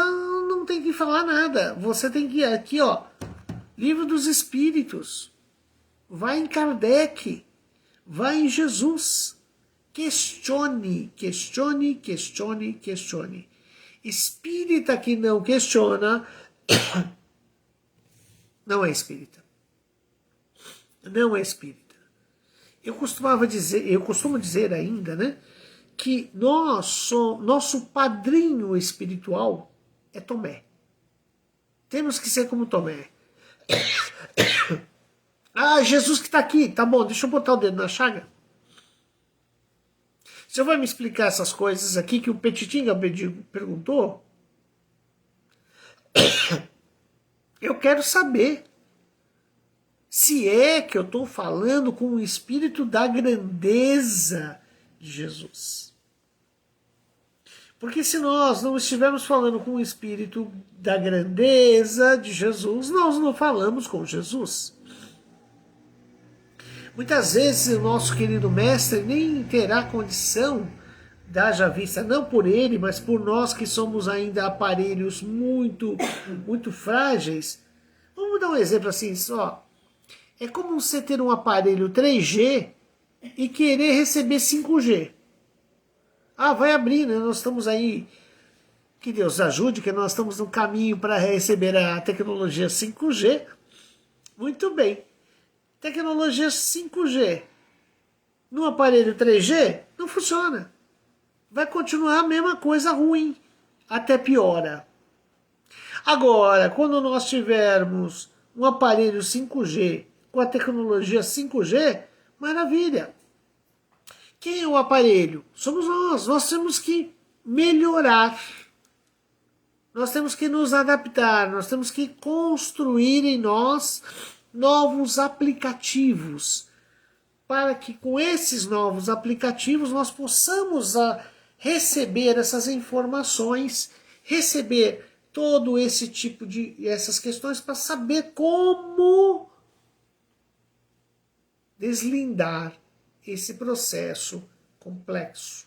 não tem que falar nada. Você tem que ir aqui, ó, Livro dos Espíritos. Vai em Kardec. Vai em Jesus. Questione, questione, questione, questione. Espírita que não questiona não é espírita. Não é espírita. Eu costumo dizer ainda, né, que nosso padrinho espiritual é Tomé. Temos que ser como Tomé. Ah, Jesus que está aqui, tá bom, deixa eu botar o dedo na chaga. Você vai me explicar essas coisas aqui que o Petitinga perguntou? Eu quero saber se é que eu estou falando com o espírito da grandeza de Jesus. Porque se nós não estivermos falando com o espírito da grandeza de Jesus, nós não falamos com Jesus. Muitas vezes o nosso querido mestre nem terá condição, haja vista não por ele, mas por nós que somos ainda aparelhos muito frágeis. Vamos dar um exemplo assim só. É como você ter um aparelho 3G e querer receber 5G. Ah, vai abrir, né? Nós estamos aí, que Deus ajude, que nós estamos no caminho para receber a tecnologia 5G. Muito bem. Tecnologia 5G no aparelho 3G não funciona. Vai continuar a mesma coisa ruim, até piora. Agora, quando nós tivermos um aparelho 5G com a tecnologia 5G, maravilha. Quem é o aparelho? Somos nós. Nós temos que melhorar. Nós temos que nos adaptar. Nós temos que construir em nós novos aplicativos, para que com esses novos aplicativos nós possamos receber essas informações, receber todo esse tipo de essas questões para saber como deslindar esse processo complexo.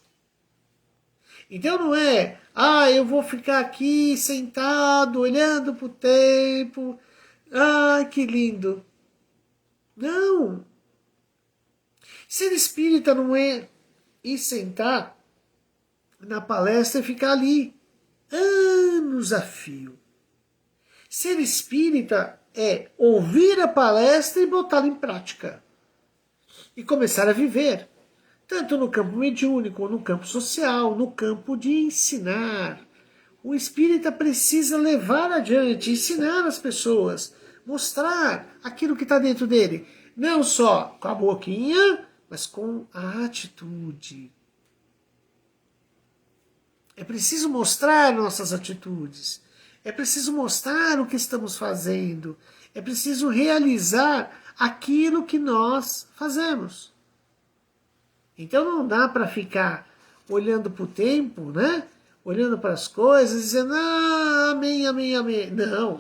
Então não é, eu vou ficar aqui sentado olhando para o tempo. Que lindo. Não. Ser espírita não é ir sentar na palestra e ficar ali anos a fio. Ser espírita é ouvir a palestra e botá-la em prática. E começar a viver. Tanto no campo mediúnico, no campo social, no campo de ensinar. O espírita precisa levar adiante, ensinar as pessoas, mostrar aquilo que está dentro dele. Não só com a boquinha, mas com a atitude. É preciso mostrar nossas atitudes. É preciso mostrar o que estamos fazendo. É preciso realizar aquilo que nós fazemos. Então não dá para ficar olhando para o tempo, né? Olhando para as coisas, dizendo, amém, amém, amém. Não,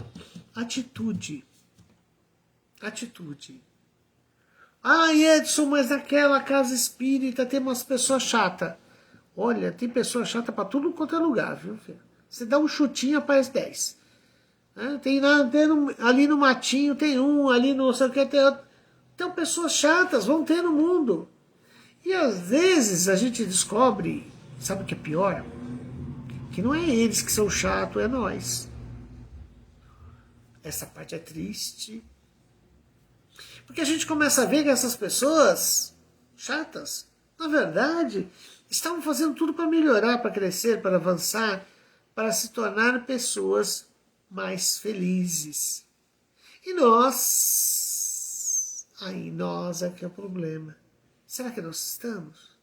atitude. Atitude. Edson, mas naquela casa espírita tem umas pessoas chatas. Olha, tem pessoa chata para tudo quanto é lugar, viu, filho? Você dá um chutinho, aparece 10. Tem ali no matinho, tem um, ali no não sei o que, tem outro. Então pessoas chatas vão ter no mundo. E às vezes a gente descobre, sabe o que é pior? Que não é eles que são chatos, é nós. Essa parte é triste. Porque a gente começa a ver que essas pessoas chatas, na verdade, estavam fazendo tudo para melhorar, para crescer, para avançar, para se tornar pessoas mais felizes. E nós é que é o problema. Será que nós estamos?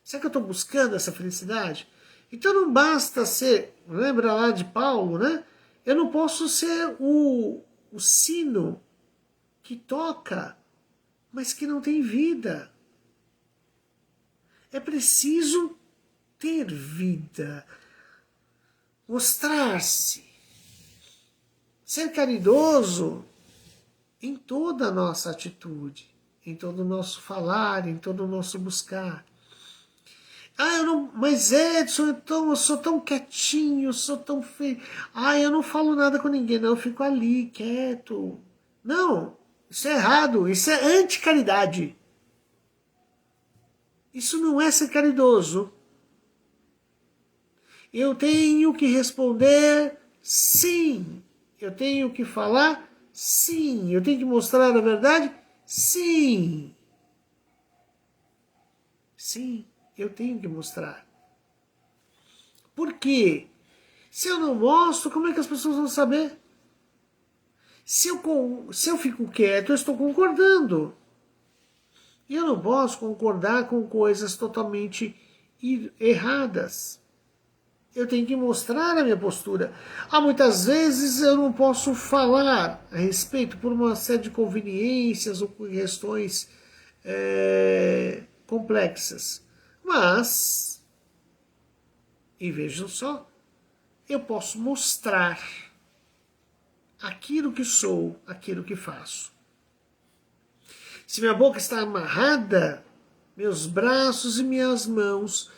Será que eu estou buscando essa felicidade? Então não basta ser, lembra lá de Paulo, né? Eu não posso ser o sino que toca, mas que não tem vida. É preciso ter vida, mostrar-se, ser caridoso em toda a nossa atitude, em todo o nosso falar, em todo o nosso buscar. Ah, eu não, mas Edson, eu sou tão quietinho, sou tão feio. Ah, eu não falo nada com ninguém, não, eu fico ali, quieto. Não, isso é errado, isso é anticaridade. Isso não é ser caridoso. Eu tenho que responder sim. Eu tenho que falar sim. Eu tenho que mostrar a verdade sim. Sim, eu tenho que mostrar. Por quê? Se eu não mostro, como é que as pessoas vão saber? Se eu fico quieto, eu estou concordando. E eu não posso concordar com coisas totalmente erradas. Eu tenho que mostrar a minha postura. Muitas vezes eu não posso falar a respeito por uma série de conveniências ou por questões complexas. Mas, e vejam só, eu posso mostrar aquilo que sou, aquilo que faço. Se minha boca está amarrada, meus braços e minhas mãos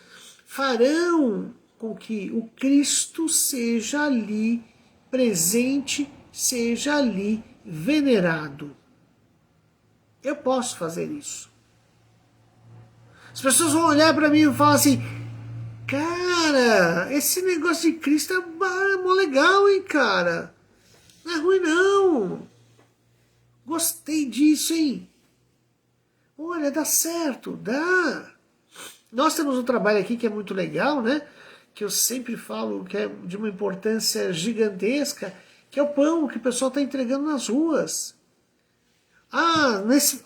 farão com que o Cristo seja ali presente, seja ali venerado. Eu posso fazer isso. As pessoas vão olhar para mim e falar assim: cara, esse negócio de Cristo é mó legal, hein, cara? Não é ruim, não. Gostei disso, hein? Olha, dá certo, dá. Nós temos um trabalho aqui que é muito legal, né? Que eu sempre falo que é de uma importância gigantesca, que é o pão que o pessoal está entregando nas ruas.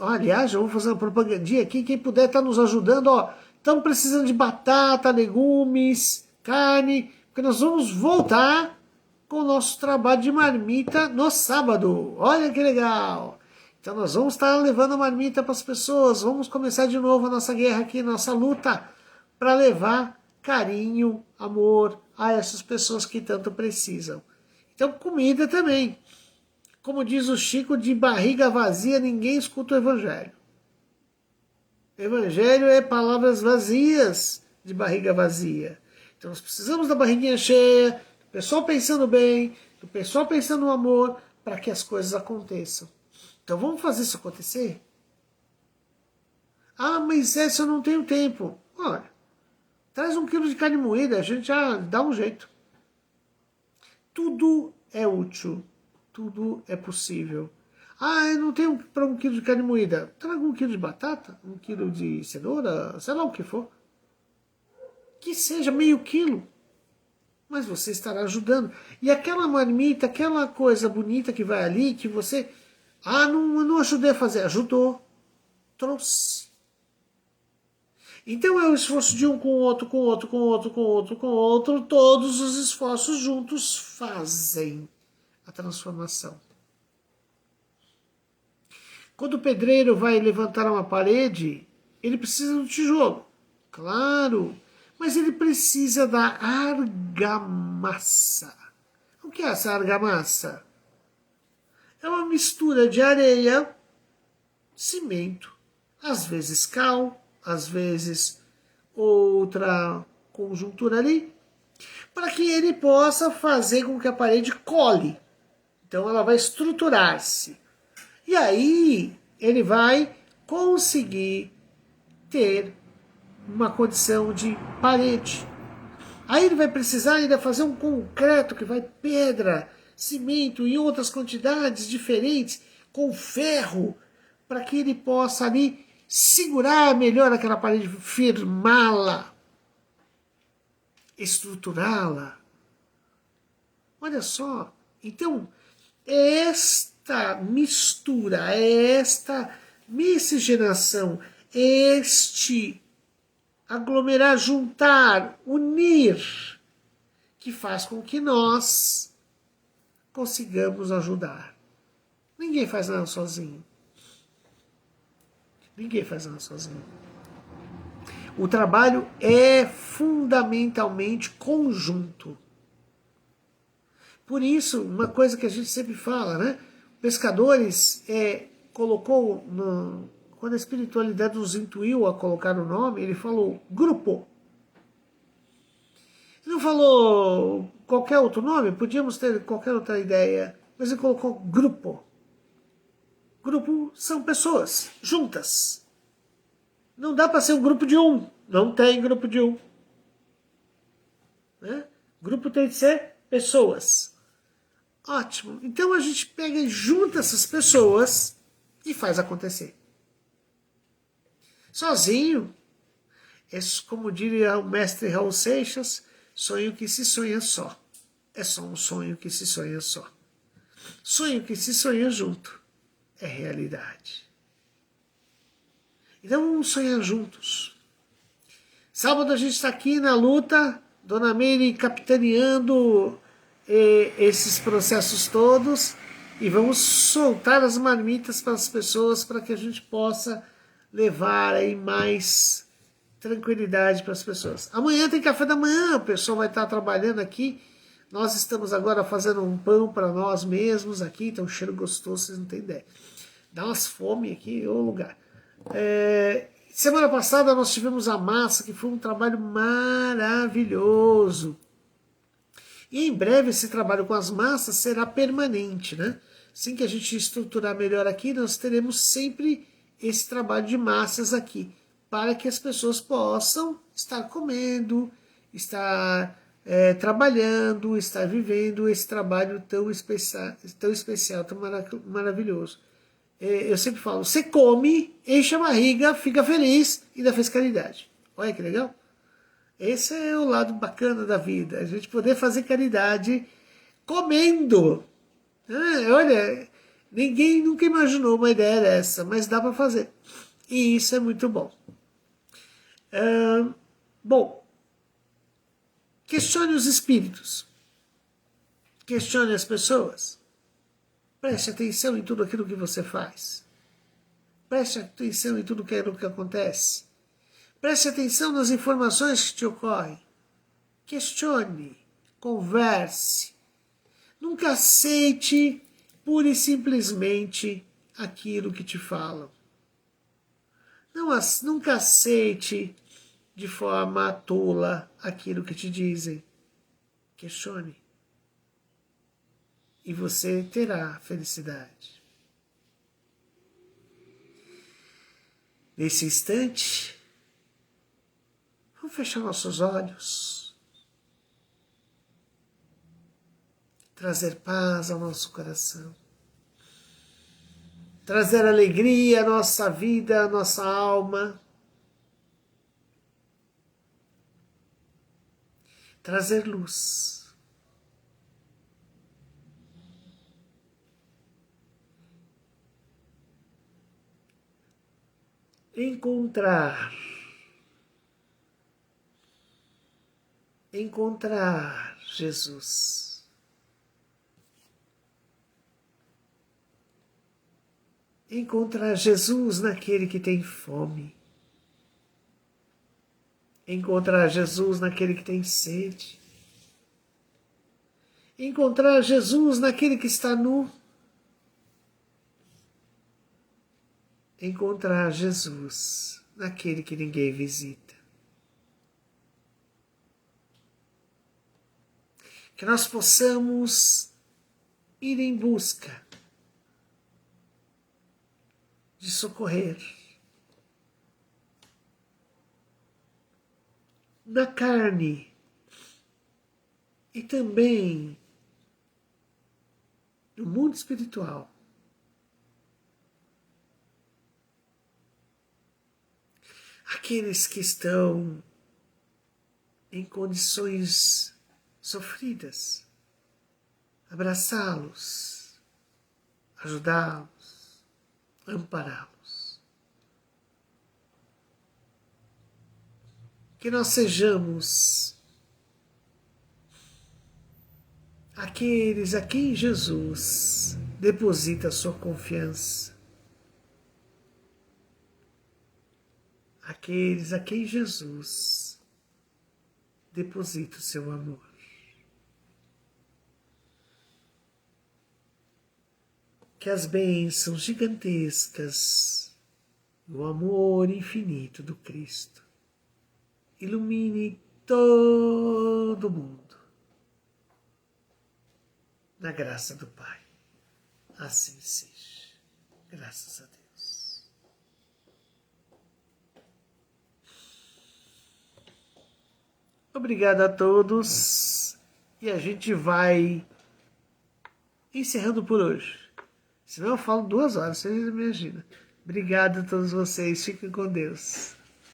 Aliás, eu vou fazer uma propagandinha aqui, quem puder estar nos ajudando, ó, estamos precisando de batata, legumes, carne, porque nós vamos voltar com o nosso trabalho de marmita no sábado. Olha que legal! Então nós vamos estar levando a marmita para as pessoas, vamos começar de novo a nossa guerra aqui, nossa luta, para levar carinho, amor a essas pessoas que tanto precisam. Então comida também. Como diz o Chico, de barriga vazia ninguém escuta o Evangelho. Evangelho é palavras vazias de barriga vazia. Então nós precisamos da barriguinha cheia, do pessoal pensando bem, do pessoal pensando no amor, para que as coisas aconteçam. Então vamos fazer isso acontecer? Mas essa eu não tenho tempo. Olha, traz 1 quilo de carne moída, a gente já dá um jeito. Tudo é útil, tudo é possível. Eu não tenho para 1 quilo de carne moída. Traga 1 quilo de batata, 1 quilo de cenoura, sei lá o que for. Que seja meio quilo. Mas você estará ajudando. E aquela marmita, aquela coisa bonita que vai ali, que você... não ajudei a fazer. Ajudou. Trouxe. Então é o esforço de um com o outro, com o outro, com o outro, com o outro, com o outro. Todos os esforços juntos fazem a transformação. Quando o pedreiro vai levantar uma parede, ele precisa do tijolo. Claro. Mas ele precisa da argamassa. O que é essa argamassa? É uma mistura de areia, cimento, às vezes cal, às vezes outra conjuntura ali, para que ele possa fazer com que a parede cole. Então ela vai estruturar-se. E aí ele vai conseguir ter uma condição de parede. Aí ele vai precisar ainda fazer um concreto que vai pedra, cimento e outras quantidades diferentes com ferro para que ele possa ali segurar melhor aquela parede, firmá-la, estruturá-la. Olha só, então esta mistura, esta miscigenação, este aglomerar, juntar, unir, que faz com que nós consigamos ajudar. Ninguém faz nada sozinho. Ninguém faz nada sozinho. O trabalho é fundamentalmente conjunto. Por isso, uma coisa que a gente sempre fala, né? Pescadores quando a espiritualidade nos intuiu a colocar o nome, ele falou grupo. Ele não falou qualquer outro nome, podíamos ter qualquer outra ideia, mas ele colocou grupo. Grupo são pessoas juntas. Não dá para ser um grupo de um. Não tem grupo de um. Né? Grupo tem que ser pessoas. Ótimo. Então a gente pega e junta essas pessoas e faz acontecer. Sozinho, é como diria o mestre Raul Seixas, sonho que se sonha só. É só um sonho que se sonha só. Sonho que se sonha junto é realidade. Então vamos sonhar juntos. Sábado a gente está aqui na luta, Dona Meire capitaneando esses processos todos e vamos soltar as marmitas para as pessoas para que a gente possa levar aí mais tranquilidade para as pessoas. Amanhã tem café da manhã, o pessoal vai estar trabalhando aqui. Nós estamos agora fazendo um pão para nós mesmos aqui, tem um cheiro gostoso, vocês não têm ideia. Dá umas fome aqui, ô lugar. Semana passada nós tivemos a massa, que foi um trabalho maravilhoso. E em breve esse trabalho com as massas será permanente, né? Assim que a gente estruturar melhor aqui, nós teremos sempre esse trabalho de massas aqui, para que as pessoas possam estar comendo, estar trabalhando, estar vivendo esse trabalho tão especial, tão maravilhoso. Eu sempre falo, você come, enche a barriga, fica feliz e ainda fez caridade. Olha que legal. Esse é o lado bacana da vida, a gente poder fazer caridade comendo. Olha, ninguém nunca imaginou uma ideia dessa, mas dá para fazer. E isso é muito bom. Bom, questione os espíritos. Questione as pessoas. Preste atenção em tudo aquilo que você faz. Preste atenção em tudo aquilo que acontece. Preste atenção nas informações que te ocorrem. Questione, converse. Nunca aceite pura e simplesmente aquilo que te falam. Nunca aceite de forma tola aquilo que te dizem. Questione. E você terá felicidade. Nesse instante, vamos fechar nossos olhos, trazer paz ao nosso coração, trazer alegria à nossa vida, à nossa alma, trazer luz. Encontrar Jesus. Encontrar Jesus naquele que tem fome. Encontrar Jesus naquele que tem sede. Encontrar Jesus naquele que está nu. Encontrar Jesus naquele que ninguém visita. Que nós possamos ir em busca de socorrer na carne e também no mundo espiritual. Aqueles que estão em condições sofridas, abraçá-los, ajudá-los, ampará-los. Que nós sejamos aqueles a quem Jesus deposita a sua confiança, aqueles a quem Jesus deposita o seu amor. Que as bênçãos gigantescas o amor infinito do Cristo ilumine todo mundo, na graça do Pai. Assim seja. Graças a Deus. Obrigado a todos. E a gente vai encerrando por hoje. Senão eu falo 2 horas, vocês imaginam. Obrigado a todos vocês. Fiquem com Deus.